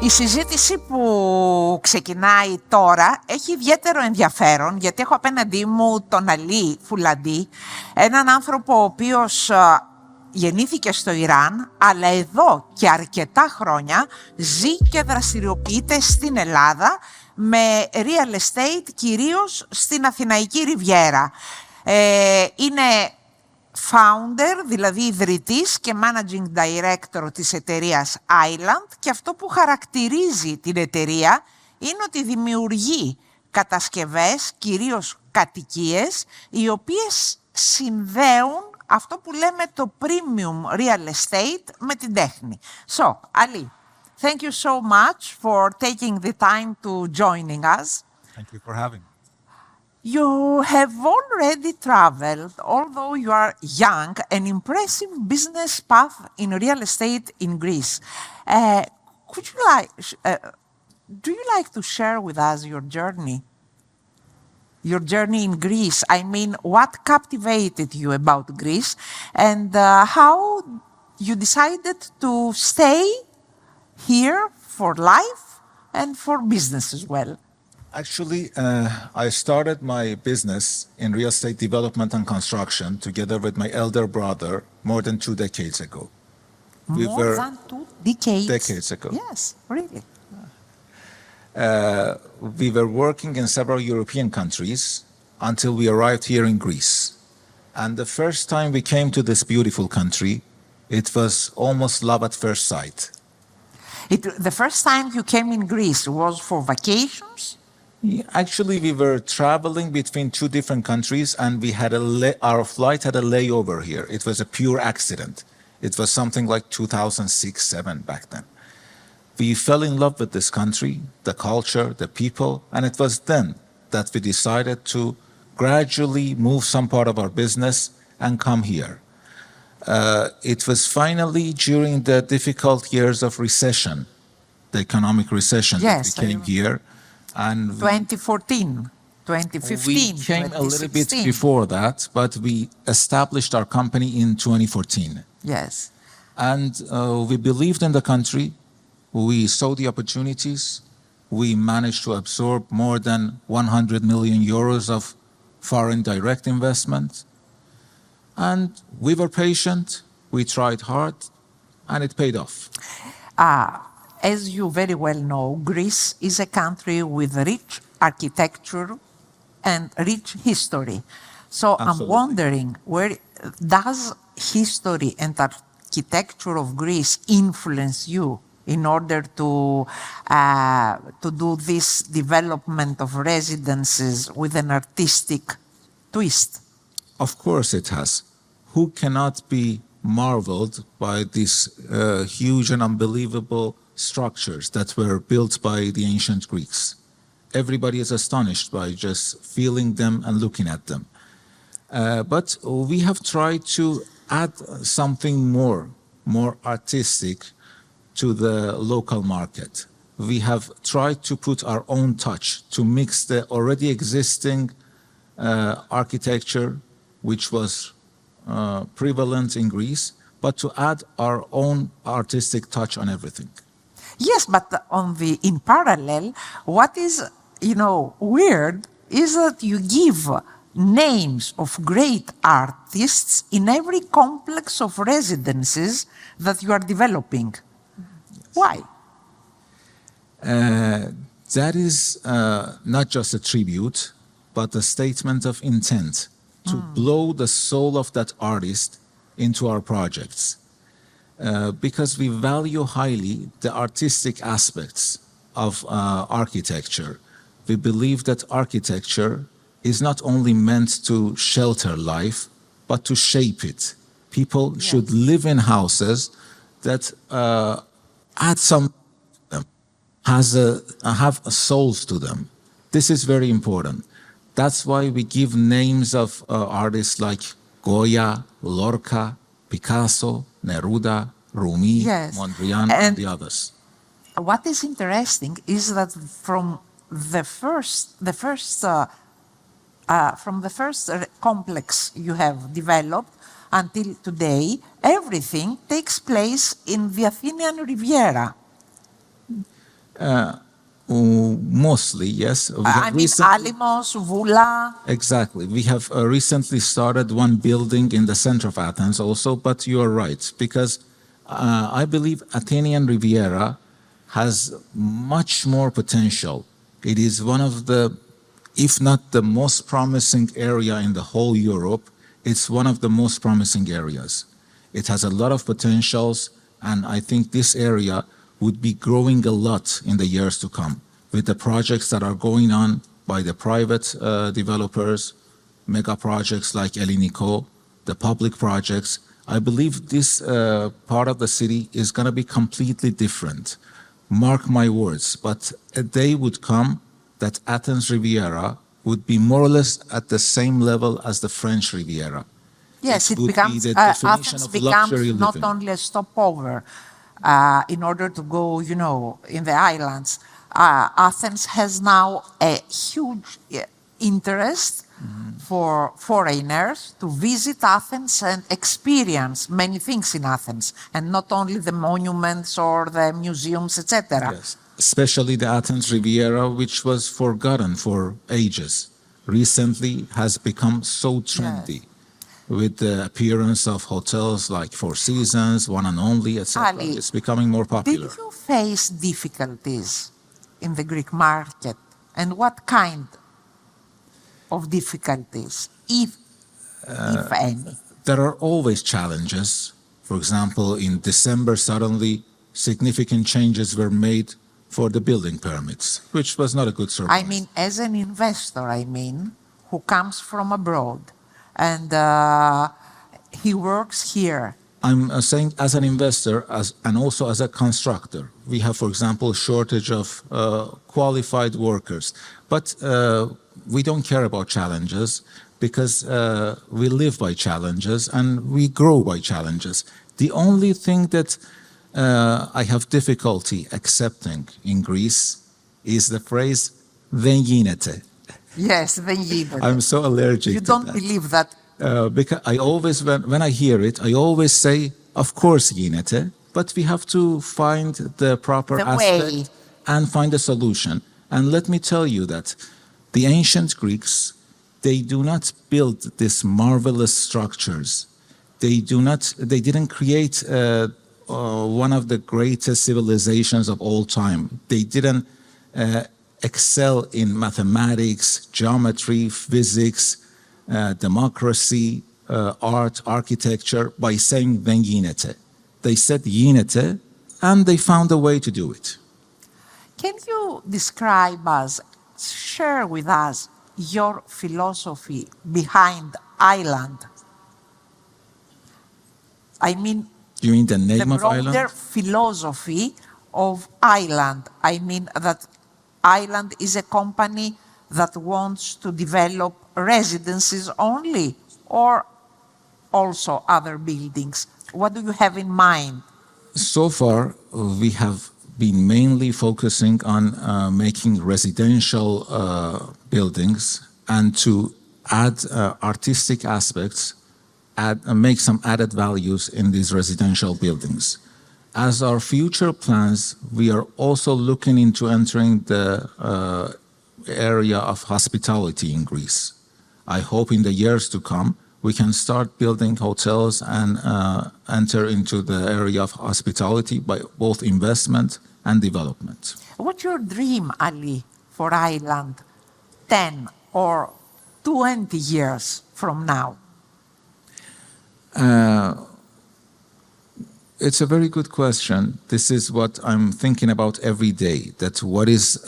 Η συζήτηση που ξεκινάει τώρα έχει ιδιαίτερο ενδιαφέρον, γιατί έχω απέναντί μου τον Ali Fouladi, έναν άνθρωπο ο οποίος γεννήθηκε στο Ιράν, αλλά εδώ και αρκετά χρόνια ζει και δραστηριοποιείται στην Ελλάδα με real estate, κυρίως στην Αθηναϊκή Ριβιέρα. Είναι founder, δηλαδή ιδρυτής και managing director της εταιρείας Island, και αυτό που χαρακτηρίζει την εταιρεία είναι ότι δημιουργεί κατασκευές, κυρίως κατοικίες, οι οποίες συνδέουν αυτό που λέμε το premium real estate με την τέχνη. So, Ali, thank you so much for taking the time to joining us. Thank you for having me. You have already traveled, although you are young, an impressive business path in real estate in Greece. Do you like to share with us your journey? Your journey in Greece. I mean, what captivated you about Greece, and how you decided to stay here for life and for business as well? Actually, I started my business in real estate development and construction together with my elder brother more than 2 decades ago. More than 2 decades? Decades ago. Yes, really. We were working in several European countries until we arrived here in Greece. And the first time we came to this beautiful country, it was almost love at first sight. The first time you came in Greece was for vacations? Actually, we were traveling between 2 different countries, and we had our flight had a layover here. It was a pure accident. It was something like 2006-07 back then. We fell in love with this country, the culture, the people, and it was then that we decided to gradually move some part of our business and come here. It was finally during the difficult years of recession, the economic recession, that we came here. And 2014, 2015, we came 2016. a little bit before that, but we established our company in 2014. Yes. And we believed in the country. We saw the opportunities. We managed to absorb more than 100 million euros of foreign direct investment. And we were patient, we tried hard, and it paid off. As you very well know, Greece is a country with rich architecture and rich history. So Absolutely. I'm wondering, where does history and architecture of Greece influence you in order to do this development of residences with an artistic twist? Of course it has. Who cannot be marveled by these huge and unbelievable structures that were built by the ancient Greeks? Everybody is astonished by just feeling them and looking at them. But we have tried to add something more artistic to the local market. We have tried to put our own touch, to mix the already existing architecture, which was prevalent in Greece, but to add our own artistic touch on everything. Yes, but in parallel, what is, weird is that you give names of great artists in every complex of residences that you are developing. Why? That is not just a tribute, but a statement of intent to blow the soul of that artist into our projects. Because we value highly the artistic aspects of architecture. We believe that architecture is not only meant to shelter life, but to shape it. People should live in houses that add some have souls to them. This is very important. That's why we give names of artists like Goya, Lorca, Picasso, Neruda, Rumi, Mondrian, and the others. What is interesting is that from the first complex you have developed until today, everything takes place in the Athenian Riviera. Mostly, yes. We have I mean, Alimos, Vula. Exactly. We have recently started one building in the center of Athens also, but you are right, because I believe Athenian Riviera has much more potential. It is one of the, if not the most promising area in the whole Europe, it's one of the most promising areas. It has a lot of potentials, and I think this area would be growing a lot in the years to come with the projects that are going on by the private developers, mega projects like Ellinikon, the public projects. I believe this part of the city is going to be completely different. Mark my words, but a day would come that Athens Riviera would be more or less at the same level as the French Riviera. Yes, it would becomes, be the definition Athens of becomes luxury not living. only a stopover in order to go, you know, in the islands. Athens has now a huge interest for foreigners to visit Athens and experience many things in Athens, and not only the monuments or the museums, etc. Yes, especially the Athens Riviera, which was forgotten for ages, recently has become so trendy. Yes. With the appearance of hotels like Four Seasons, One and Only, etc. Ali, It's becoming more popular. Did you face difficulties in the Greek market, and what kind of difficulties, if any? There are always challenges. For example, in December, suddenly significant changes were made for the building permits, which was not a good surprise. I mean, as an investor, who comes from abroad, and he works here. I'm saying as an investor and also as a constructor. We have, for example, shortage of qualified workers. But we don't care about challenges because we live by challenges and we grow by challenges. The only thing that I have difficulty accepting in Greece is the phrase "δεν γίνεται." Yes, δεν γίνεται. I'm so allergic You to don't that. believe that. Because I always, when I hear it, I always say, of course, γίνεται, but we have to find the proper The aspect way. and find a solution. And let me tell you that the ancient Greeks, they do not build these marvelous structures. They didn't create one of the greatest civilizations of all time. They didn't excel in mathematics, geometry, physics, democracy, art, architecture by saying "δεν γίνεται." They said "γίνεται" and they found a way to do it. Can you describe us, share with us your philosophy behind Island? I mean, You mean the name the of broader island? philosophy of Island. I mean that Island is a company that wants to develop residences only, or also other buildings. What do you have in mind? So far, we have been mainly focusing on making residential buildings and to add artistic aspects, make some added values in these residential buildings. As our future plans, we are also looking into entering the area of hospitality in Greece. I hope in the years to come, we can start building hotels and enter into the area of hospitality by both investment and development. What's your dream, Ali, for Island 10 or 20 years from now? It's a very good question. This is what I'm thinking about every day, that what is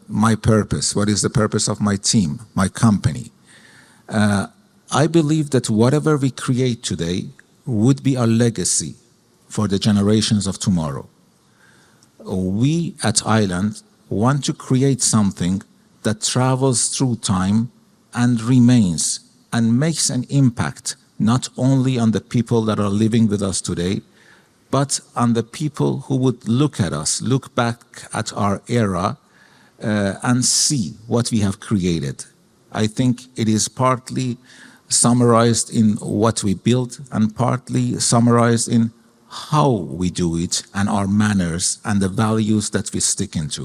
my purpose? What is the purpose of my team, my company? I believe that whatever we create today would be our legacy for the generations of tomorrow. We at Island want to create something that travels through time and remains and makes an impact not only on the people that are living with us today, but on the people who would look at us, look back at our era and see what we have created. I think it is partly summarized in what we built and partly summarized in how we do it and our manners and the values that we stick into.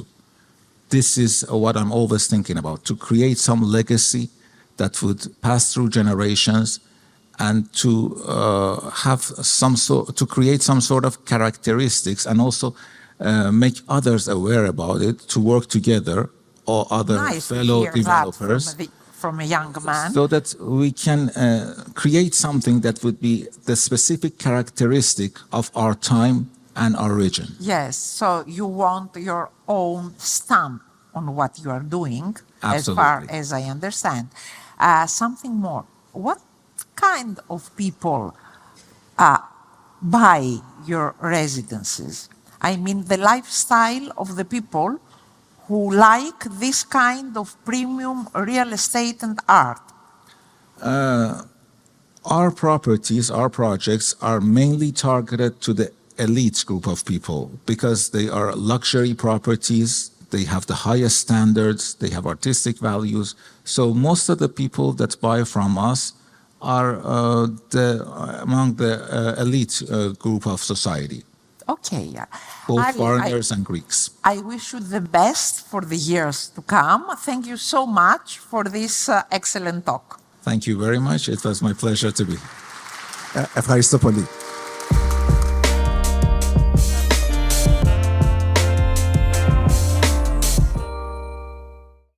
This is what I'm always thinking about, to create some legacy that would pass through generations and to have to create some sort of characteristics and also make others aware about it, to work together or other fellow developers. From a young man. So that we can create something that would be the specific characteristic of our time and our region. Yes, so you want your own stamp on what you are doing, Absolutely. As far as I understand. Something more. What kind of people buy your residences? I mean, the lifestyle of the people who like this kind of premium real estate and art. Our properties, our projects are mainly targeted to the elite group of people because they are luxury properties, they have the highest standards, they have artistic values. So most of the people that buy from us are among the elite group of society. Okay. Both foreigners and Greeks. I wish you the best for the years to come. Thank you so much for this excellent talk. Thank you very much. It was my pleasure to be here. Ευχαριστώ πολύ.